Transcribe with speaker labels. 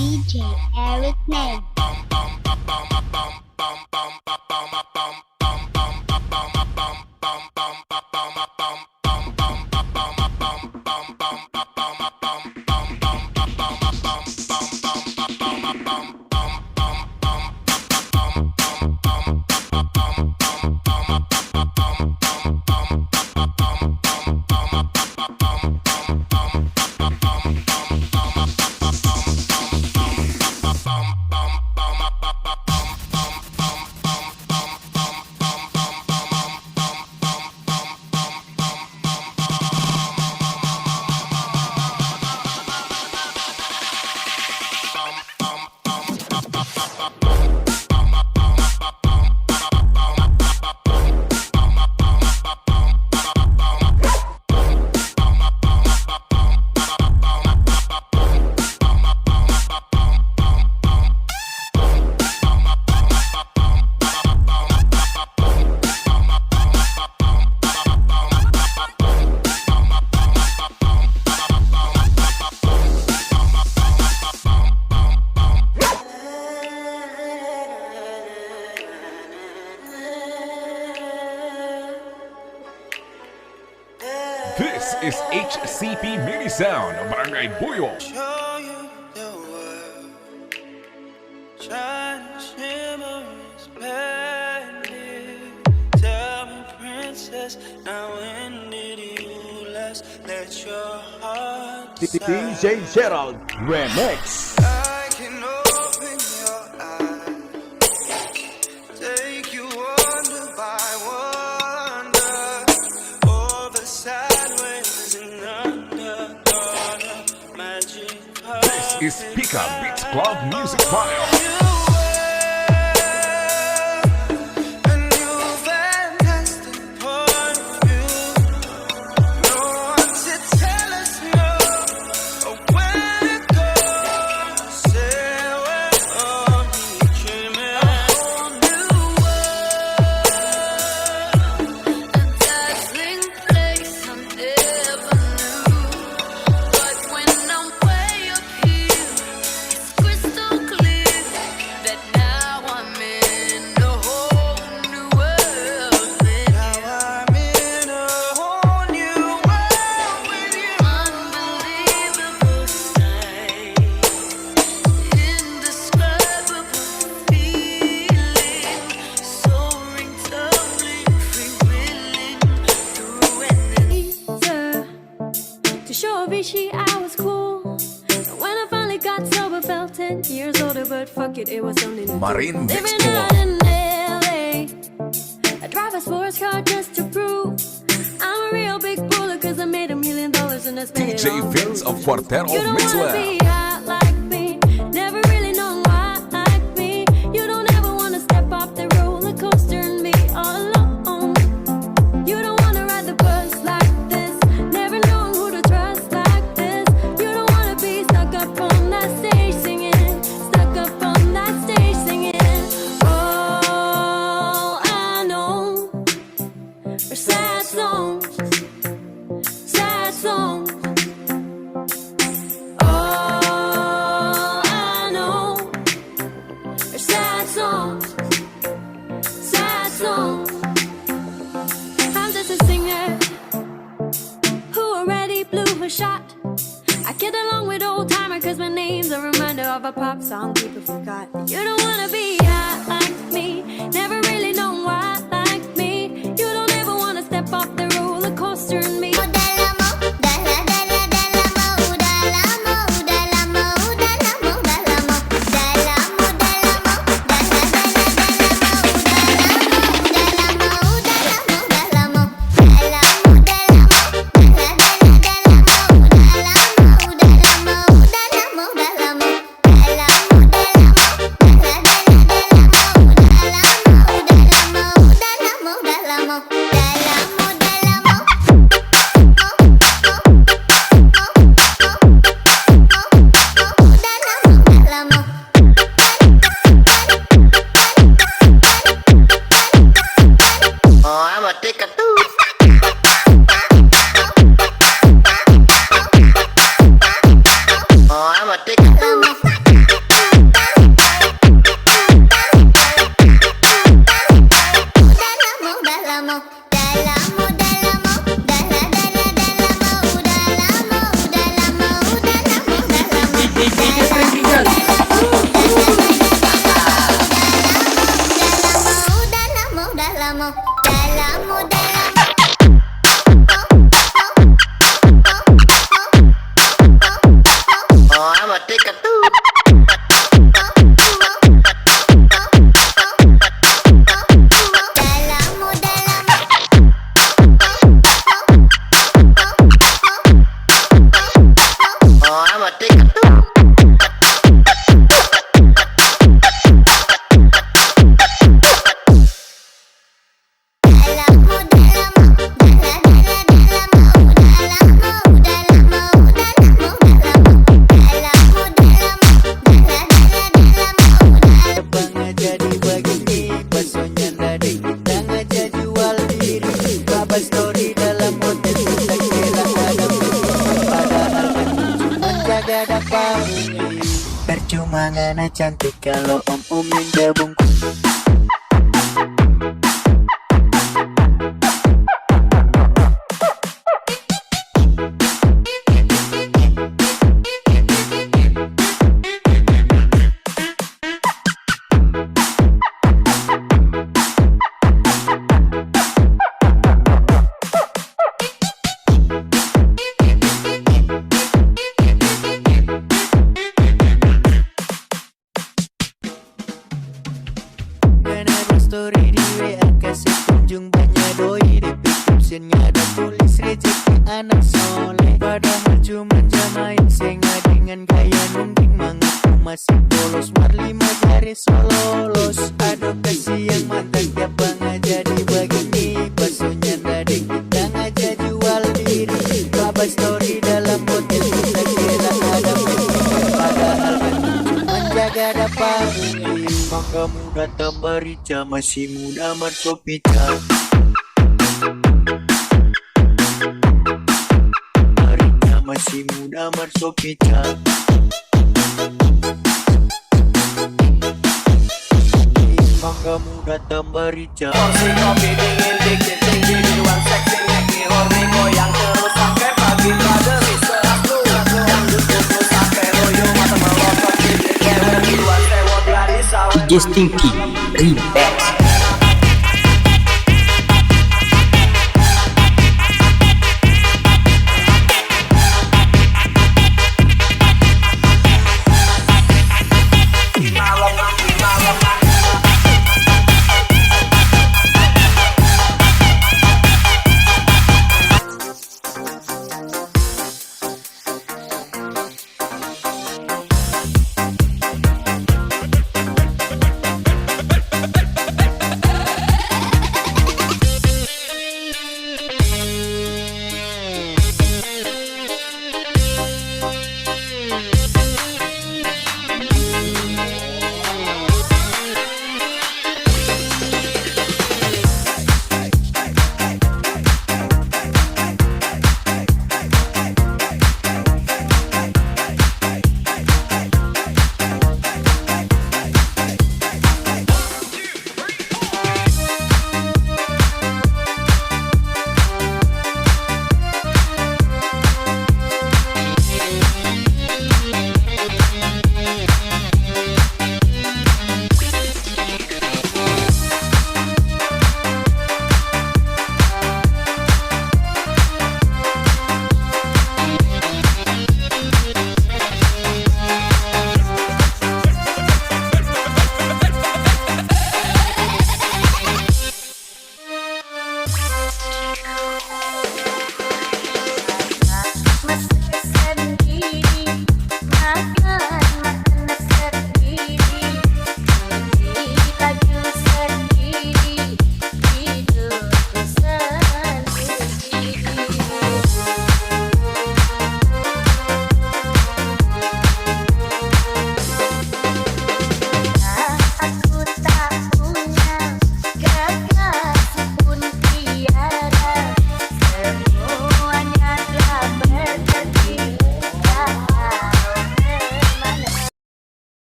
Speaker 1: DJ Eric Name.
Speaker 2: This is HCP Mini Sound, Barangay Buyo.
Speaker 3: Show you the world, shine shimmer splendid. Tell me, princess, now when did you last let your heart decide?
Speaker 4: DJ Gerald Remix.
Speaker 3: I can open your eyes, take you wonder by wonder, over sideways and under, on a magic
Speaker 2: This is Pika Beats Club Music File.
Speaker 5: I was cool. And when I finally got sober, felt 10 years older, but fuck it, it was only
Speaker 2: Marine Mix
Speaker 5: living
Speaker 2: Club.
Speaker 5: out in LA. I drive a sports car just to prove I'm a real big baller, cause I made $1 million and I spent it
Speaker 2: DJ
Speaker 5: on
Speaker 2: Vince of
Speaker 5: booze.
Speaker 2: Quartero
Speaker 5: You don't wanna be
Speaker 2: Mixwell.
Speaker 5: hot like me, never really known why like me. You don't ever wanna step off the roller coaster and be all alone. You don't wanna ride the bus like this, never knowing who to trust like this. You don't wanna be stuck up on that stage singing, stuck up on that stage singing. All I know are sad songs, sad songs. All I know are sad songs, sad songs. I'm just a singer who already blew her shot. I get along with old timer cause my name's a reminder of a pop song people forgot. You don't wanna be hot like me, never really known why like me. You don't ever wanna step off the roller coaster and me.
Speaker 1: Dala mo, dala
Speaker 6: menjaga dapat percuma ngana cantik kalau om yang gabung. Story di WA kasih kunjung banyak doi, di captionnya ada tulis rezeki anak soleh. Padahal cuma jamain senga dengan gaya nungging, mengaku masih polos, Marli Magari sololos. Aduh kasihan mantan siapa ngajak di begini, baksonya dadek kita ngajak jual diri. Baba story dalam hotel kita kira ada festival, padahal kan cuma jaga dapat. Maka muda tambarica, masih muda marsopica. Marica masih muda marsopica. Maka muda tambarica.
Speaker 7: Porsi kopi dingin dikit tinggi di ruang seksi, Neki Horni goyang terus sampai pagi. Brother Mister Aslu yang duduk sampai royo mata melotot di dekat di luar sewot dari sawah.
Speaker 8: DJ Stinky Remix.